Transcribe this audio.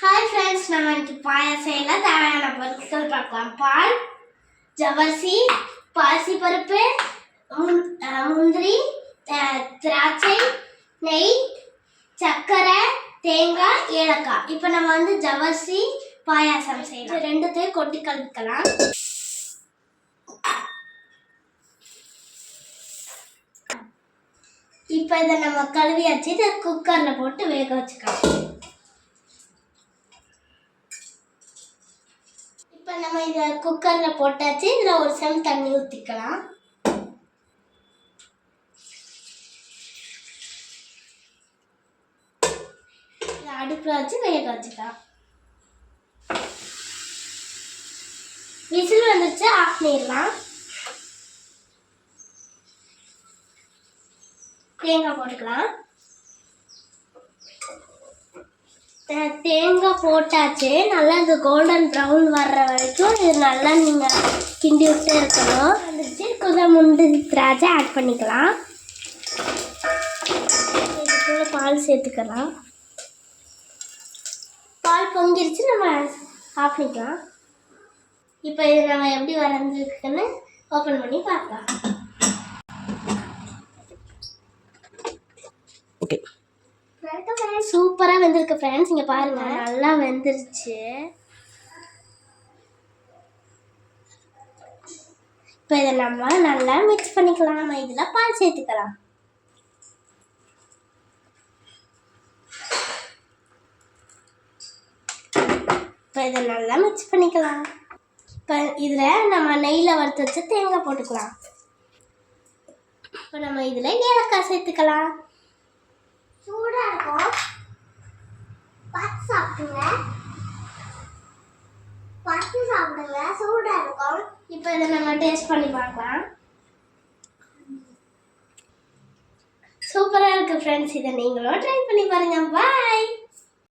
Hi friends, நம்ம இன்னைக்கு பாயாசையில் தேவையான பொருட்கள் பார்க்கலாம். பால், ஜவ்வரிசி, பாசிப்பருப்பு, முந்திரி, திராட்சை, நெய், சர்க்கரை, தேங்காய், ஏலக்காய். இப்போ நம்ம ஜவ்வரிசி பாயாசம் செய்யலாம். ரெண்டுத்தையும் கொட்டி கலக்கலாம். இப்போ இதை நம்ம கழுவியாச்சு. இதை குக்கரில் போட்டு வேக வச்சுக்கலாம். இப்போ நம்ம இதை குக்கரில் போட்டாச்சு. இதில் ஒரு செம் தண்ணி ஊற்றிக்கலாம். அடுப்பில் வச்சு வேக வச்சுக்கலாம். விசில் வந்துச்சு, ஆஃப் பண்ணிடலாம். தேங்காய் போட்டுக்கலாம். தேங்காய் போட்டாச்சு. நல்லா இந்த கோல்டன் ப்ரௌன் வர்ற வரைக்கும் இது நல்லா நீங்கள் கிண்டி விட்டு இருக்கணும். வந்துச்சு கொஞ்சம் முந்திரி திராட்சை ஆட் பண்ணிக்கலாம். இதுக்குள்ள பால் சேர்த்துக்கலாம். பால் பொங்கிருச்சு, நம்ம ஆஃப் பண்ணிக்கலாம். இப்போ இது நம்ம எப்படி வரைஞ்சிருக்குன்னு ஓப்பன் பண்ணி பார்க்கலாம். ஓகே, சூப்பராக வெந்திருக்கு ஃப்ரெண்ட்ஸ். இங்கே பாருங்க, நல்லா வெந்துருச்சு. இப்போ இதை நம்ம நல்லா மிக்ஸ் பண்ணிக்கலாம். நம்ம இதில் பால் சேர்த்துக்கலாம். இப்போ இதை நல்லா மிக்ஸ் பண்ணிக்கலாம். இப்போ இதில் நம்ம நெய்யில் வறுத்து வச்சு தேங்காய் போட்டுக்கலாம். இப்போ நம்ம இதில் ஏலக்காய் சேர்த்துக்கலாம். சூடாக இருக்கும், பார்த்து சாப்பிடுங்க. சூடாக இருக்கும். இப்போ இதை நம்ம டேஸ்ட் பண்ணி பார்க்கலாம். சூப்பராக இருக்குது ஃப்ரெண்ட்ஸ். இதை நீங்களும் ட்ரை பண்ணி பாருங்கள். பாய்.